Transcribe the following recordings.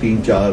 3-4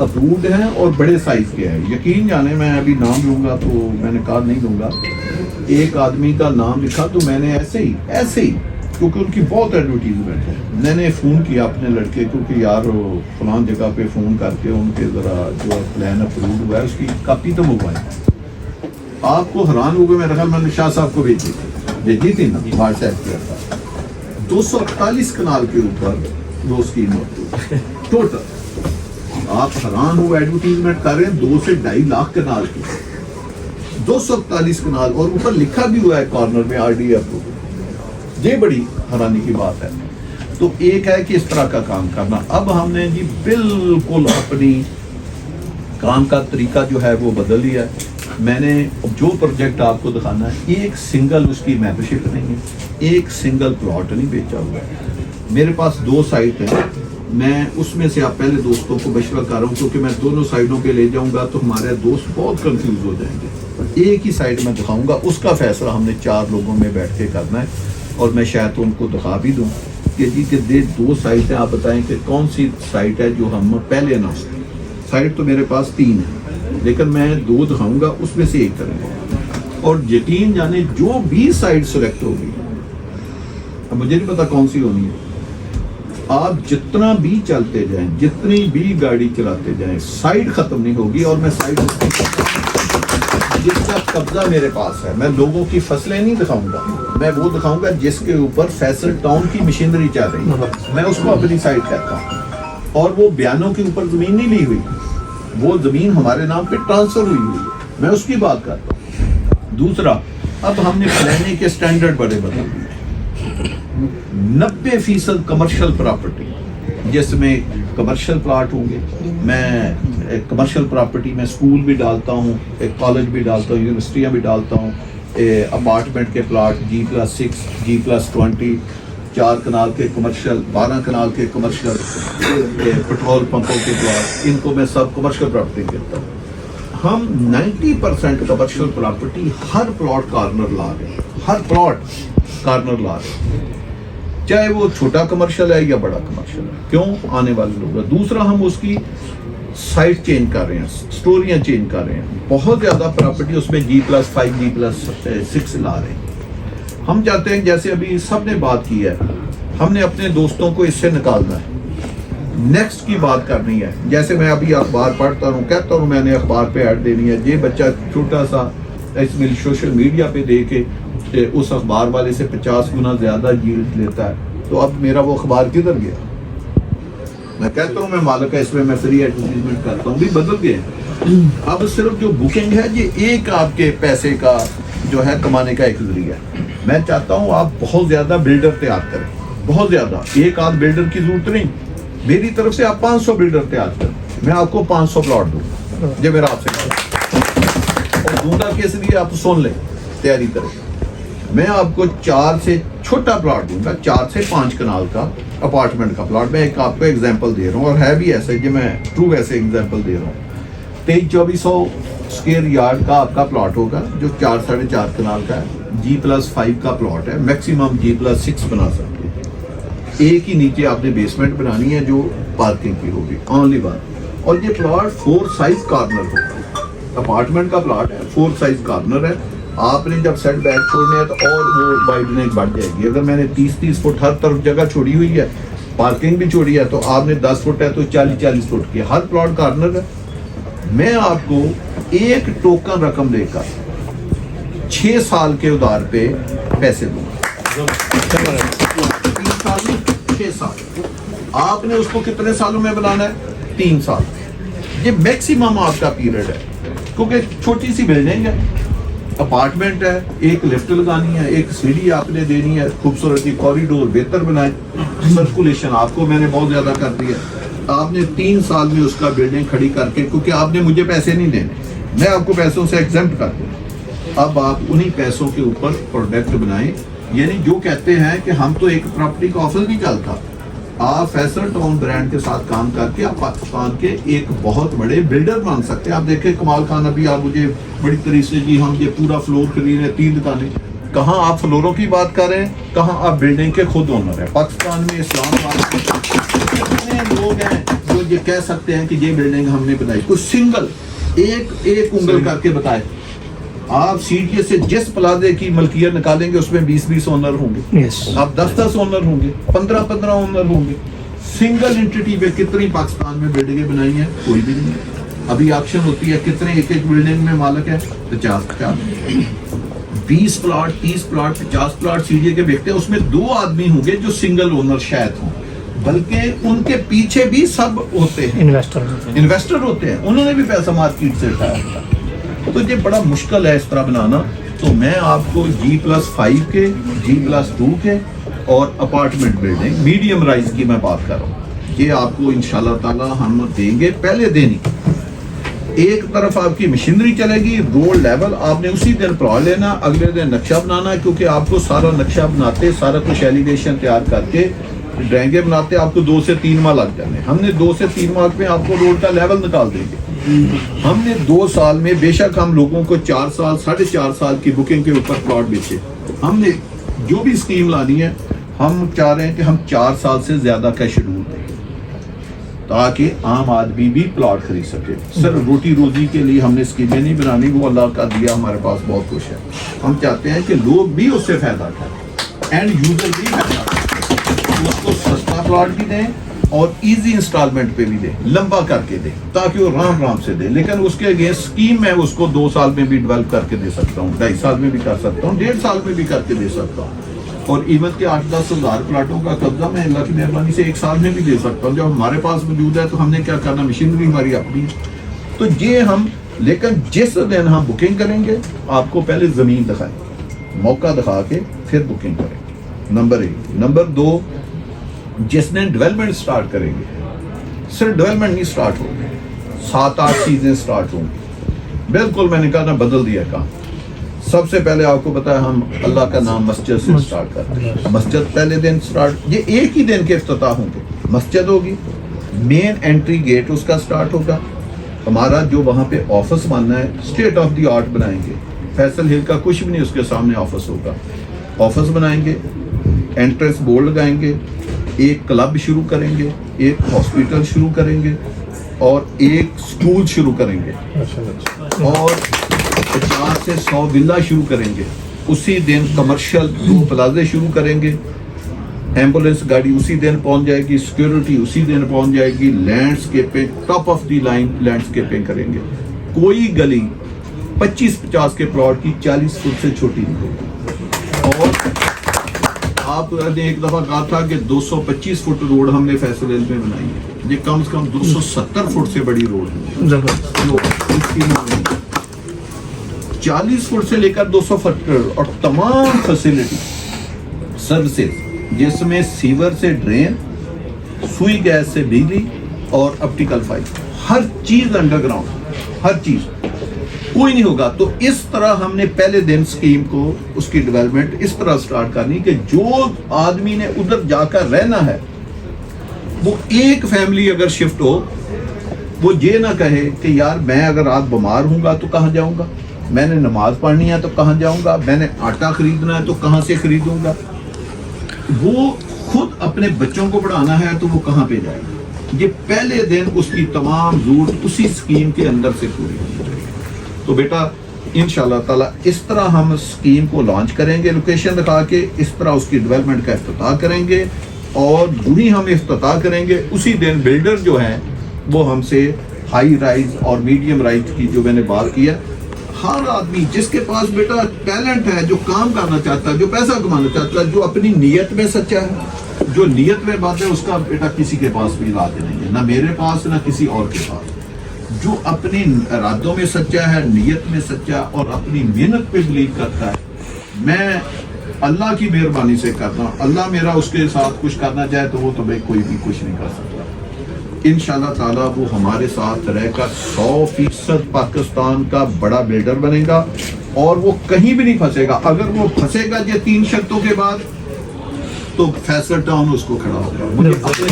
approved ہیں اور بڑے سائز کے ہیں. یقین جانے میں ابھی نام لوں گا تو میں نے کہا نہیں لوں گا. ایک آدمی کا نام لکھا تو میں نے ایسے ہی کیونکہ ان کی بہت ایڈورٹیزمنٹ ہے, میں نے فون کیا اپنے لڑکے کو کہ یار فلان جگہ پہ فون کر کے ان کے ذرا جو پلان اپروڈ ہوا ہے اس کی کاپی تو منگوائیں. آپ کو حیران ہو گئے, میرا خیال میں نے شاہ صاحب کو بھیجی تھی نا واٹس ایپ کیا تھا. 248 کنال کے اوپر وہ اسکیم موجود ٹوٹل. آپ حیران ہو, ایڈورٹیزمنٹ کر رہے ہیں 2 سے 2.5 لاکھ کنال کی, 248 کنال, اور اوپر لکھا بھی ہوا ہے کارنر میں RDF. یہ بڑی حیرانی کی بات ہے. تو ایک ہے کہ اس طرح کا کام کرنا. اب ہم نے جی بالکل اپنی کام کا طریقہ جو ہے وہ بدل لیا ہے. میں نے جو پروجیکٹ آپ کو دکھانا ہے, ایک سنگل اس کی ممبرشپ نہیں ہے, ایک سنگل پلاٹ نہیں بیچا ہوا ہے. میرے پاس 2 سائٹ ہیں, میں اس میں سے آپ پہلے دوستوں کو مشورہ کر رہا ہوں کیونکہ میں دونوں سائٹوں پہ لے جاؤں گا تو ہمارے دوست بہت کنفیوز ہو جائیں گے. ایک ہی سائٹ میں دکھاؤں گا, اس کا فیصلہ ہم نے 4 لوگوں میں بیٹھ کے کرنا ہے, اور میں شاید ان کو دکھا بھی دوں کہ جی کہ 2 سائٹ ہیں, آپ بتائیں کہ کون سی سائٹ ہے جو ہم پہلے نہ. سائٹ تو میرے پاس 3 ہیں لیکن میں 2 دکھاؤں گا, اس میں سے ایک کریں گے. اور یقین جانے جو بھی سائٹ سلیکٹ ہوگی, اب مجھے نہیں پتا کون سی ہونی ہے, آپ جتنا بھی چلتے جائیں, جتنی بھی گاڑی چلاتے جائیں, سائٹ ختم نہیں ہوگی. اور میں سائٹ جس کا قبضہ میرے پاس ہے, میں لوگوں کی فصلیں نہیں دکھاؤں گا, میں وہ دکھاؤں گا جس کے اوپر فیصل ٹاؤن کی مشینری چل رہی ہے, میں اس کو اپنی سائٹ کہتا ہوں. اور وہ بیانوں کے اوپر زمین نہیں لی ہوئی, وہ زمین ہمارے نام پہ ٹرانسفر ہوئی ہے, میں اس کی بات کرتا ہوں. دوسرا, اب ہم نے پلاننگ کے سٹینڈرڈ بڑے بدل دیے. 90% کمرشل پراپرٹی, جس میں کمرشل پلاٹ ہوں گے. میں کمرشل پراپرٹی میں اسکول بھی ڈالتا ہوں, ایک کالج بھی ڈالتا ہوں, یونیورسٹیاں بھی ڈالتا ہوں, اپارٹمنٹ کے پلاٹ G+6 G+20, 4 کنال کے کمرشل, 12 کنال کے کمرشل, پیٹرول پمپوں کے پلاٹ, ان کو میں سب کمرشل پراپرٹی کہتا ہوں. ہم 90% کمرشل پراپرٹی ہر پلاٹ کارنر لا رہے ہیں, ہر پلاٹ کارنر لا رہے ہیں, چاہے وہ چھوٹا کمرشل ہے یا بڑا کمرشل ہے. کیوں؟ آنے والے لوگ. دوسرا, ہم اس کی سائٹ چینج کر رہے ہیں, سٹوریاں چینج کر رہے ہیں, بہت زیادہ پراپرٹی اس میں G+5 G+6 لا رہے ہیں. ہم چاہتے ہیں, جیسے ابھی سب نے بات کی ہے, ہم نے اپنے دوستوں کو اس سے نکالنا ہے, نیکسٹ کی بات کرنی ہے. جیسے میں ابھی اخبار پڑھتا ہوں, کہتا ہوں میں نے اخبار پہ ایڈ دینی ہے, یہ بچہ چھوٹا سا اس میں سوشل میڈیا پہ دے کے اس اخبار والے سے 50 گنا زیادہ ییلڈ لیتا ہے, تو اب میرا وہ اخبار کدھر گیا؟ میں کہتا ہوں میں مالک ہے, اس میں فری ایڈورٹیزمنٹ کرتا ہوں, بھی بدل گئے. اب صرف جو بکنگ ہے یہ ایک آپ کے پیسے کا جو ہے کمانے کا ایک ذریعہ ہے. میں چاہتا ہوں آپ بہت زیادہ بلڈر تیار کریں, بہت زیادہ, ایک آدھ بلڈر کی ضرورت نہیں, میری طرف سے آپ 500 بلڈر تیار کریں, میں آپ کو 500 پلاٹ دوں, یہ میرا آپ سے اور دوں گا کس لیے آپ سن لیں, تیاری کریں. میں آپ کو 4 سے چھوٹا پلاٹ دوں گا, 4 سے 5 کنال کا اپارٹمنٹ کا پلاٹ. میں ایک آپ کو ایگزامپل دے رہا ہوں, اور ہے بھی ایسے جو میں ٹرو ایسے ایگزامپل دے رہا ہوں. 2300-2400 اسکوائر یارڈ کا آپ کا پلاٹ ہوگا جو 4-4.5 کنال کا ہے, G+5 کا پلاٹ ہے, میکسیمم G+6 بنا سکتے ہیں. ایک ہی نیچے آپ نے بیسمنٹ بنانی ہے جو پارکنگ کی ہوگی, اونلی ون. اور یہ پلاٹ 4 سائز کارنر ہوگا, اپارٹمنٹ کا پلاٹ ہے, 4 سائز کارنر ہے. آپ نے جب سیٹ بیک چھوڑنے ہیں تو اور وہ وائڈنگ بڑھ جائے گی. اگر میں نے 30-30 فٹ ہر طرف جگہ چھوڑی ہوئی ہے, پارکنگ بھی چھوڑی ہے, تو آپ نے 10 فٹ ہے تو 40-40 فٹ کی ہر پلاٹ کارنر ہے. میں آپ کو ایک ٹوکن رقم دے کر 6 سال کے ادھار پہ پیسے دوں گا. 6 سال. آپ نے اس کو کتنے سالوں میں بنانا ہے؟ 3 سال. یہ میکسیمم آپ کا پیریڈ ہے, کیونکہ چھوٹی سی بلڈنگ ہے, اپارٹمنٹ ہے, ایک لفٹ لگانی ہے, ایک سیڑھی آپ نے دینی ہے, خوبصورتی کوریڈور بہتر بنائے, سرکولیشن آپ کو میں نے بہت زیادہ کر دیا. آپ نے 3 سال میں اس کا بلڈنگ کھڑی کر کے, کیونکہ آپ نے مجھے پیسے نہیں دینے, میں آپ کو پیسوں سے ایگزمپٹ کر دوں. اب آپ انہی پیسوں کے اوپر پروڈکٹ بنائیں. یعنی جو کہتے ہیں کہ ہم تو ایک پراپرٹی کا آفس نہیں چلتا, آپ فیصل ٹاؤن برانڈ کے ساتھ کام کر کے آپ پاکستان کے ایک بہت بڑے بلڈر بن سکتے ہیں. آپ دیکھیں کمال خان, ابھی آپ مجھے بڑی طریقے سے جی ہم یہ پورا فلور خرید رہے ہیں, 3 دکانیں. کہاں آپ فلوروں کی بات کر رہے ہیں, کہاں آپ بلڈنگ کے خود اونر ہیں. پاکستان میں اسلام آباد کے کتنے لوگ ہیں جو یہ کہہ سکتے ہیں کہ یہ بلڈنگ ہم نے بنائی، کوئی سنگل ایک انگل کر کے بتائے. آپ سی ٹی اے سے جس پلازے کی ملکیت نکالیں گے اس میں 20 اونر ہوں گے، آپ 10 اونر ہوں گے، 15 اونر ہوں گے. سنگل انٹیٹی پہ کتنی پاکستان میں بلڈنگیں بنائی ہیں؟ کوئی بھی نہیں. ابھی آکشن ہوتی ہے، کتنے ایک بلڈنگ میں مالک ہے؟ 50 20 plot 30 plot 50 plot C D A کے بیچتے ہیں. اس میں 2 آدمی ہوں گے جو سنگل اونر شاید ہوں، بلکہ ان کے پیچھے بھی سب ہوتے ہیں، انویسٹر ہوتے ہیں، انہوں نے بھی پیسہ مارکیٹ سے اٹھایا ہوتا ہے. تو یہ بڑا مشکل ہے اس طرح بنانا. تو میں آپ کو G+5 کے، G+2 کے اور اپارٹمنٹ بلڈنگ میڈیم رائز کی میں بات کر رہا ہوں، یہ آپ کو انشاءاللہ تعالی ہم دیں گے پہلے دن ہی. ایک طرف آپ کی مشینری چلے گی، روڈ لیول آپ نے اسی دن پڑھا لینا، اگلے دن نقشہ بنانا ہے، کیونکہ آپ کو سارا نقشہ بناتے، سارا کچھ ایلیویشن تیار کر کے ڈرائنگیں بناتے آپ کو 2 سے 3 ماہ لگ جانے. ہم نے 2 سے 3 ماہ میں آپ کو روڈ کا لیول نکال دیں گے. ہم نے 2 سال میں، بے شک ہم لوگوں کو 4 سال 4.5 سال کی بکنگ کے اوپر پلاٹ بیچے. ہم نے جو بھی اسکیم لانی ہے ہم چاہ رہے ہیں کہ ہم 4 سال سے زیادہ کا شیڈول دیں تاکہ عام آدمی بھی پلاٹ خرید سکے. صرف روٹی روزی کے لیے ہم نے اسکیمیں نہیں بنانی، وہ اللہ کا دیا ہمارے پاس بہت کچھ ہے. ہم چاہتے ہیں کہ لوگ بھی اس سے فائدہ اٹھائیں، اینڈ یوزر بھی فائدہ اٹھائیں، اس کو سستا پلاٹ بھی دیں اور ایزی انسٹالمنٹ پہ بھی دیں، لمبا کر کے دیں تاکہ وہ رام سے دیں. لیکن اس کے اگینسٹ اسکیم میں اس کو 2 سال میں بھی ڈیولپ کر کے دے سکتا ہوں، 2.5 سال میں بھی کر سکتا ہوں، 1.5 سال میں بھی کر کے دے سکتا ہوں. اور ایون کے 8-10 ہزار پلاٹوں کا قبضہ میں اللہ کی مہربانی سے 1 سال میں بھی دے سکتا ہوں. جب ہمارے پاس موجود ہے تو ہم نے کیا کرنا، مشینری ہماری اپنی. تو یہ ہم، لیکن جس دن ہم بکنگ کریں گے آپ کو پہلے زمین دکھائیں، موقع دکھا کے پھر بکنگ کریں گے. نمبر 1. نمبر 2، جس نے ڈیولپمنٹ سٹارٹ کریں گے، صرف ڈیولپمنٹ نہیں سٹارٹ ہوگی، 7-8 چیزیں سٹارٹ ہوں گی. بالکل میں نے کہا نا بدل دیا کام. سب سے پہلے آپ کو بتایا ہم اللہ کا نام مسجد سے سٹارٹ کرتے ہیں. مسجد پہلے دن سٹارٹ، یہ ایک ہی دن کے افتتاح ہوں گے. مسجد ہوگی، مین انٹری گیٹ اس کا سٹارٹ ہوگا. ہمارا جو وہاں پہ آفس بننا ہے اسٹیٹ آف دی آرٹ بنائیں گے. فیصل ہل کا کچھ بھی نہیں، اس کے سامنے آفس ہوگا. آفس بنائیں گے، انٹرنس بورڈ لگائیں گے، ایک کلب شروع کریں گے، ایک ہاسپٹل شروع کریں گے اور ایک سکول شروع کریں گے اور 50 سے 100 ولا شروع کریں گے. اسی دن کمرشل 2 پلازے شروع کریں گے. ایمبولینس گاڑی اسی دن پہنچ جائے گی، سیکیورٹی اسی دن پہنچ جائے گی. Landscaping top of the line landscaping کریں گے. کوئی گلی 25-50 کے پلاٹ کی 40 فٹ سے چھوٹی نہیں ہوگی. اور آپ نے ایک دفعہ کہا تھا کہ 225 فٹ روڈ ہم نے فیصل ہل میں بنائی ہے، یہ کم سے کم 270 فٹ سے بڑی روڈ ہے. 40 فٹ سے لے کر 200 فٹ اور تمام فیسلٹی سروسز، جس میں سیور سے ڈرین، سوئی گیس سے بجلی اور آپٹیکل فائبر، ہر چیز انڈر گراؤنڈ، ہر چیز کوئی نہیں ہوگا. تو اس طرح ہم نے پہلے دن اسکیم کو، اس کی ڈیولپمنٹ اس طرح سٹارٹ کرنی کہ جو آدمی نے ادھر جا کر رہنا ہے، وہ ایک فیملی اگر شفٹ ہو، وہ یہ نہ کہے کہ یار میں اگر رات بیمار ہوں گا تو کہاں جاؤں گا، میں نے نماز پڑھنی ہے تو کہاں جاؤں گا، میں نے آٹا خریدنا ہے تو کہاں سے خریدوں گا. وہ خود اپنے بچوں کو پڑھانا ہے تو وہ کہاں پہ جائے گا. یہ پہلے دن اس کی تمام ضرورت اسی اسکیم کے اندر سے پوری ہونی چاہیے. تو بیٹا انشاءاللہ تعالی اس طرح ہم اسکیم کو لانچ کریں گے، لوکیشن دکھا کے اس طرح اس کی ڈیولپمنٹ کا افتتاح کریں گے. اور جو ہی ہم افتتاح کریں گے اسی دن بلڈر جو ہیں وہ ہم سے ہائی رائز اور میڈیم رائز کی، جو میں نے بات کیا، ہر آدمی جس کے پاس بیٹا ٹیلنٹ ہے، جو کام کرنا چاہتا ہے، جو پیسہ کمانا چاہتا ہے، جو اپنی نیت میں سچا ہے، جو نیت میں بات ہے، اس کا بیٹا کسی کے پاس بھی علاج نہیں ہے، نہ میرے پاس نہ کسی اور کے پاس. جو اپنی ارادوں میں سچا ہے، نیت میں سچا اور اپنی محنت پہ بلیو کرتا ہے، میں اللہ کی مہربانی سے کرتا ہوں. اللہ میرا اس کے ساتھ کچھ کرنا چاہے تو وہ تو بھائی کوئی بھی کچھ نہیں کر سکتا. انشاءاللہ تعالیٰ وہ ہمارے ساتھ رہ کر 100% پاکستان کا بڑا بلڈر بنے گا اور وہ کہیں بھی نہیں پھنسے گا. اگر وہ پھنسے گا یہ 3 شرطوں کے بعد تو فیصل ٹاؤن اس کو کھڑا ہوگا. مجھے اپنے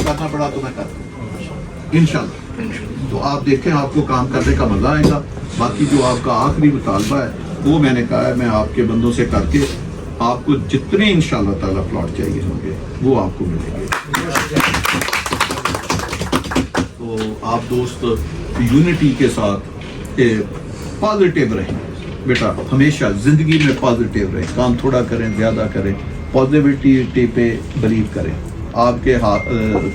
کرنا پڑا تو میں کرتا ہوں انشاءاللہ. تو آپ دیکھیں آپ کو کام کرنے کا مزہ آئے گا. باقی جو آپ کا آخری مطالبہ ہے وہ میں نے کہا ہے میں آپ کے بندوں سے کر کے آپ کو جتنے انشاءاللہ تعالیٰ پلاٹ چاہیے ہوں گے وہ آپ کو ملیں گے. تو آپ دوست یونٹی کے ساتھ پازیٹیو رہیں بیٹا, ہمیشہ زندگی میں پازیٹیو رہیں, کام تھوڑا کریں زیادہ کریں, پازیٹیوٹی پہ بلیو کریں. آپ کے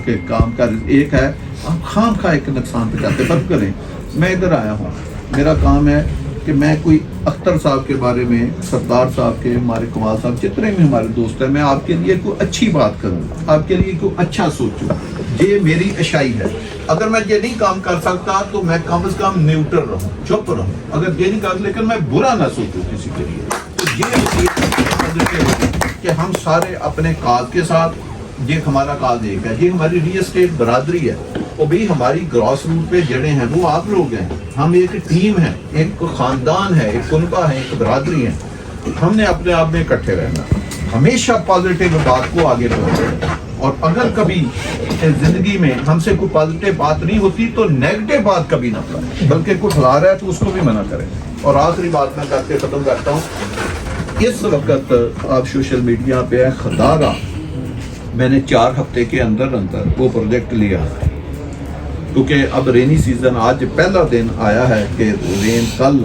کے کام کا ایک ہے, آپ خام خواہ ایک نقصان پہنچاتے فرق کریں. میں ادھر آیا ہوں, میرا کام ہے کہ میں کوئی اختر صاحب کے بارے میں, سردار صاحب کے, ہمارے کمال صاحب, جتنے بھی ہمارے دوست ہیں, میں آپ کے لیے کوئی اچھی بات کروں, آپ کے لیے کوئی اچھا سوچوں. یہ میری اشائی ہے. اگر میں یہ نہیں کام کر سکتا تو میں کم از کم نیوٹرل رہوں, چپ رہوں. اگر یہ نہیں کر, لیکن میں برا نہ سوچوں کسی کے لیے. تو یہ کہ ہم سارے اپنے کاز کے ساتھ, یہ ہمارا کاز ایک ہے, یہ ہماری ریل اسٹیٹ برادری ہے. اور بھی ہماری گراس روٹ پہ جڑیں ہیں وہ آپ لوگ ہیں. ہم ایک ٹیم ہے, ایک خاندان ہے, ایک کنبہ ہے, ایک برادری ہے. ہم نے اپنے آپ میں اکٹھے رہنا, ہمیشہ پازیٹیو بات کو آگے بڑھانا. اور اگر کبھی زندگی میں ہم سے کوئی پازیٹیو بات نہیں ہوتی تو نیگیٹو بات کبھی نہ کریں, بلکہ کوئی کھلا رہا ہے تو اس کو بھی منع کریں. اور آخری بات میں کر کے ختم کرتا ہوں. اس وقت آپ سوشل میڈیا پہ خدارہ میں نے 4 ہفتے کے اندر وہ پروجیکٹ لیا, کیونکہ اب رینی سیزن, آج پہلا دن آیا ہے کہ رین, کل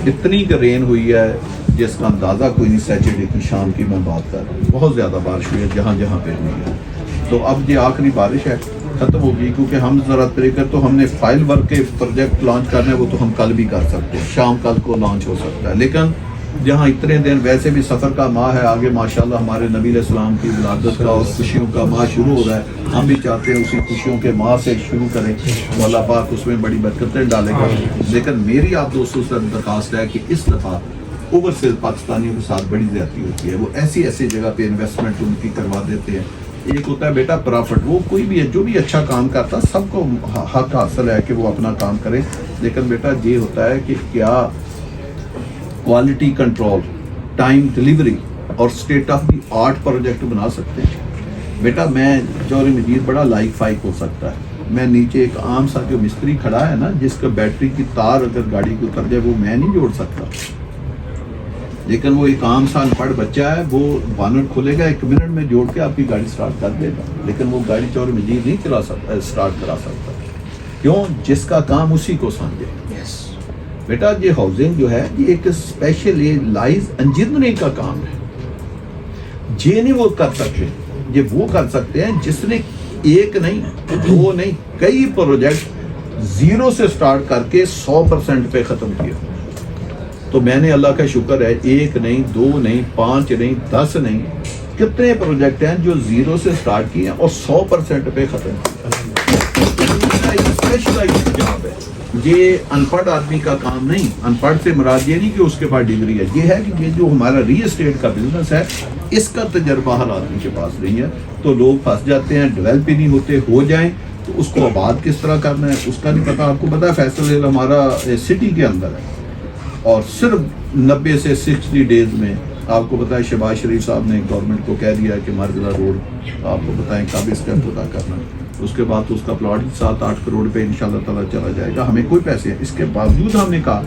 اتنی کہ رین ہوئی ہے جس کا اندازہ کوئی نہیں. سیچرڈے کی شام کی میں بات کر رہا ہوں, بہت زیادہ بارش ہوئی ہے جہاں جہاں پہ ہوئی ہے. تو اب یہ آخری بارش ہے, ختم ہوگی, کیونکہ ہم ذرا طریقے تو ہم نے فائل ورک کے پروجیکٹ لانچ کرنا ہے, وہ تو ہم کل بھی کر سکتے ہیں, شام کل کو لانچ ہو سکتا ہے. لیکن جہاں اتنے دن ویسے بھی سفر کا ماہ ہے, آگے ماشاءاللہ ہمارے نبی علیہ السلام کی ولادت کا اور خوشیوں کا ماہ شروع ہو رہا ہے. ہم بھی چاہتے ہیں اسی خوشیوں کے ماہ سے شروع کریں, تو اللہ پاک اس میں بڑی برکتیں ڈالے گا. لیکن میری آپ دوستوں سے درخواست ہے کہ اس دفعہ اوورسیز پاکستانیوں کے ساتھ بڑی زیادتی ہوتی ہے. وہ ایسی جگہ پہ انویسٹمنٹ ان کی کروا دیتے ہیں. ایک ہوتا ہے بیٹا پرافٹ, وہ کوئی بھی ہے جو بھی اچھا کام کرتا, سب کو حق حاصل ہے کہ وہ اپنا کام کرے. لیکن بیٹا یہ ہوتا ہے کہ کیا کوالٹی کنٹرول, ٹائم ڈیلیوری اور state of the art project بنا سکتے ہیں. بیٹا میں جوہری مجید بڑا لائق فائق ہو سکتا ہے. میں نیچے ایک عام سا جو مستری کھڑا ہے نا, جس کا بیٹری کی تار اگر گاڑی کو اتر جائے, وہ میں نہیں جوڑ سکتا. لیکن وہ ایک عام سا انپڑھ بچہ ہے, وہ بانٹ کھولے گا, 1 منٹ میں جوڑ کے آپ کی گاڑی سٹارٹ کر دے گا. لیکن وہ گاڑی جوہری مجید نہیں چلا سکتا, سٹارٹ کرا سکتا. کیوں؟ جس کا کام اسی کو سمجھے. بیٹا یہ ہاؤسنگ جو ہے یہ ایک اسپیشلائز انجینئرنگ کا کام ہے. یہ نہیں وہ کر سکتے, یہ وہ کر سکتے ہیں جس نے 1 نہیں 2 نہیں کئی پروجیکٹ زیرو سے سٹارٹ کر کے 100% پہ ختم کیا. تو میں نے اللہ کا شکر ہے 1 نہیں 2 نہیں 5 نہیں 10 نہیں, کتنے پروجیکٹ ہیں جو زیرو سے سٹارٹ کیے اور 100% پہ ختم کیا. اسپیشلائز جاب ہے. یہ ان پڑھ آدمی کا کام نہیں. ان پڑھ سے مراد یہ نہیں کہ اس کے پاس ڈگری ہے, یہ ہے کہ یہ جو ہمارا ریل اسٹیٹ کا بزنس ہے, اس کا تجربہ ہر آدمی کے پاس نہیں ہے. تو لوگ پھنس جاتے ہیں, ڈیولپ ہی نہیں ہوتے. ہو جائیں تو اس کو آباد کس طرح کرنا ہے اس کا نہیں پتا. آپ کو پتا ہے فیصل ہل ہمارا سٹی کے اندر ہے, اور صرف 90 سے 60 ڈیز میں آپ کو پتا ہے شہباز شریف صاحب نے گورنمنٹ کو کہہ دیا کہ مارگلا روڈ آپ کو بتائیں کب اس کا افتتاح کرنا. اس کے بعد تو اس کا پلاٹ 7-8 کروڑ پہ انشاءاللہ تعالیٰ چلا جائے گا. ہمیں کوئی پیسے ہیں. اس کے باوجود ہم نے کہا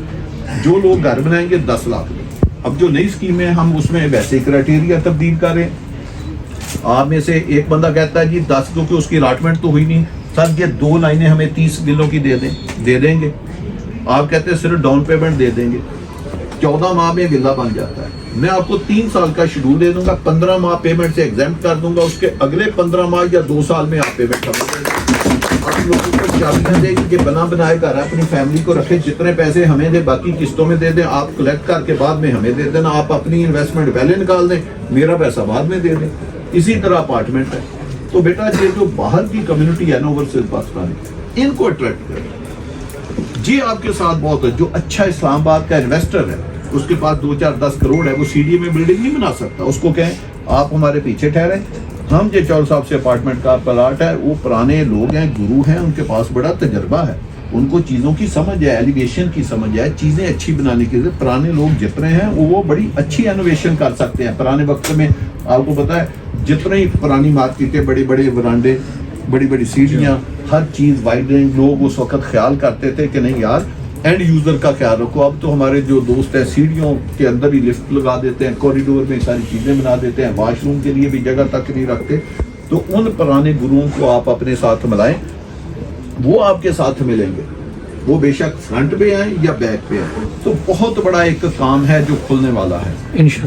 جو لوگ گھر بنائیں گے 10 لاکھ دیں. اب جو نئی اسکیم ہے ہم اس میں ویسے کرائٹیریا تبدیل کریں. آپ میں سے ایک بندہ کہتا ہے جی 10 کیونکہ اس کی الاٹمنٹ تو ہوئی نہیں, سر یہ 2 لائنیں ہمیں 30 کلو کی دے دیں گے. آپ کہتے ہیں صرف ڈاؤن پیمنٹ دے دیں گے, 14 ماہ میں ولا بن جاتا ہے. میں آپ کو 3 سال کا شیڈول دے دوں گا, 15 ماہ پیمنٹ سے ایگزمپٹ کر دوں گا. اس کے اگلے 15 ماہ یا 2 سال میں آپ پیمنٹ کر دیں گے. آپ لوگوں کو چابیاں دیں کہ بنا بنائے گھر اپنی فیملی کو رکھیں, جتنے پیسے ہمیں دیں باقی قسطوں میں دے دیں, آپ کلیکٹ کر کے بعد میں ہمیں دے دینا. آپ اپنی انویسٹمنٹ پہلے نکال دیں, میرا پیسہ بعد میں دے دیں. اسی طرح اپارٹمنٹ ہے. تو بیٹا یہ جو باہر کی کمیونٹی ہے نا اوورسیز پاکستانی, ان کو اٹریکٹ کریں. جی آپ کے ساتھ بہت ہے جو اچھا اسلام آباد کا انویسٹر ہے, اس کے پاس 2-4-10 کروڑ ہے, وہ سی ڈی میں بلڈنگ نہیں بنا سکتا. اس کو کہیں آپ ہمارے پیچھے ٹھہریں, ہم جے چول صاحب سے اپارٹمنٹ کا پلاٹ ہے, وہ پرانے لوگ ہیں, گرو ہیں, ان کے پاس بڑا تجربہ ہے, ان کو چیزوں کی سمجھ ہے, ایلیویشن کی سمجھ ہے, چیزیں اچھی بنانے کی. پرانے لوگ جتنے ہیں وہ بڑی اچھی انوویشن کر سکتے ہیں. پرانے وقت میں آپ کو پتا ہے جتنے پرانی مارکیٹیں, بڑے بڑے برانڈے, بڑی بڑی سیڑھیاں, ہر چیز وائڈنگ, لوگ اس وقت خیال کرتے تھے کہ نہیں یار اینڈ یوزر کا خیال رکھو. اب تو ہمارے جو دوست ہیں سیڑھیوں کے اندر ہی لفٹ لگا دیتے ہیں, کوریڈور میں ساری چیزیں بنا دیتے ہیں, واش روم کے لیے بھی جگہ تک نہیں رکھتے. تو ان پرانے گروؤں کو آپ اپنے ساتھ ملائیں, وہ آپ کے ساتھ ملیں گے, وہ بے شک فرنٹ پہ آئیں یا بیک پہ آئیں. تو بہت بڑا ایک کام ہے جو کھلنے والا ہے.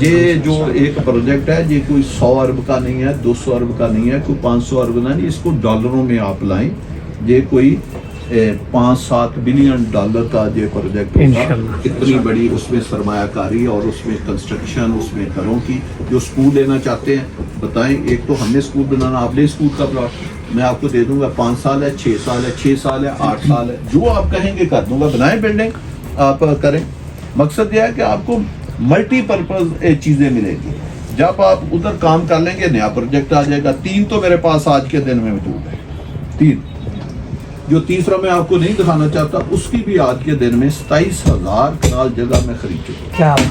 یہ جو ایک پروجیکٹ ہے یہ کوئی 100 ارب کا نہیں ہے, 200 ارب کا نہیں ہے, کوئی 500 ارب کا نہیں, اس کو ڈالروں میں آپ لائیں. یہ کوئی 5-7 بلین ڈالر کا یہ پروجیکٹ ہوگا. اتنی بڑی اس میں سرمایہ کاری اور اس میں کنسٹرکشن, اس میں گھروں کی. جو اسکول لینا چاہتے ہیں بتائیں, ایک تو ہم نے اسکول بنانا, آپ نے اسکول کا پلاٹ میں آپ کو دے دوں گا, 5 سال ہے, 6 سال ہے, 6 سال ہے, 8 سال ہے, جو آپ کہیں گے کر دوں گا. بنائیں بلڈنگ آپ کریں. مقصد یہ ہے کہ آپ کو ملٹی پرپز چیزیں ملیں گی. جب آپ ادھر کام کر لیں گے نیا پروجیکٹ آ جائے گا. 3 تو میرے پاس آج کے دن میں موجود ہے, 3. جو تیسرا میں آپ کو نہیں دکھانا چاہتا, اس کی بھی آج کے دن میں 27,000 کنال جگہ میں خرید چکا ہوں.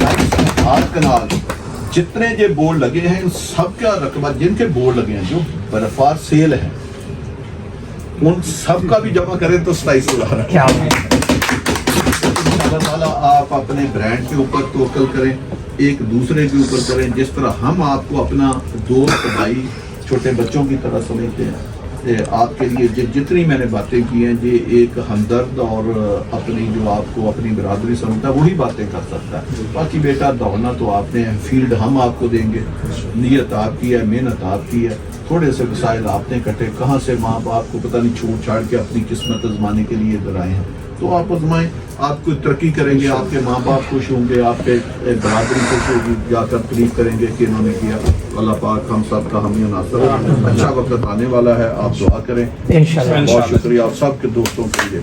27,000 کنال. جتنے یہ بورڈ لگے ہیں ان سب کا رقبہ, جن کے بورڈ لگے ہیں جو برفار سیل ہیں, ان سب کا بھی جمع کریں تو 27,000. اللہ تعالیٰ آپ اپنے برانڈ کے اوپر توکل کریں, ایک دوسرے کے اوپر کریں. جس طرح ہم آپ کو اپنا دوست, بھائی, چھوٹے بچوں کی طرح سمجھتے ہیں, آپ کے لیے جتنی میں نے باتیں کی ہیں, یہ ایک ہمدرد اور اپنی جو آپ کو اپنی برادری سمجھتا ہے وہی باتیں کر سکتا ہے. باقی بیٹا دوڑنا تو آپ نے, فیلڈ ہم آپ کو دیں گے, نیت آپ کی ہے, محنت آپ کی ہے, تھوڑے سے وسائل آپ نے کٹے. کہاں سے ماں باپ کو پتہ نہیں چھوڑ چھاڑ کے اپنی قسمت آزمانے کے لیے ادھر آئے ہیں. تو آپ آزمائیں, آپ کو ترقی کریں گے, آپ کے ماں باپ خوش ہوں گے, آپ کے برادری خوش ہوگی, جا کر تعریف کریں گے کہ انہوں نے کیا. اللہ پاک ہم سب کا حامی و ناصر. اچھا وقت آنے والا ہے, آپ دعا کریں. بہت شکریہ آپ سب کے دوستوں کے لیے.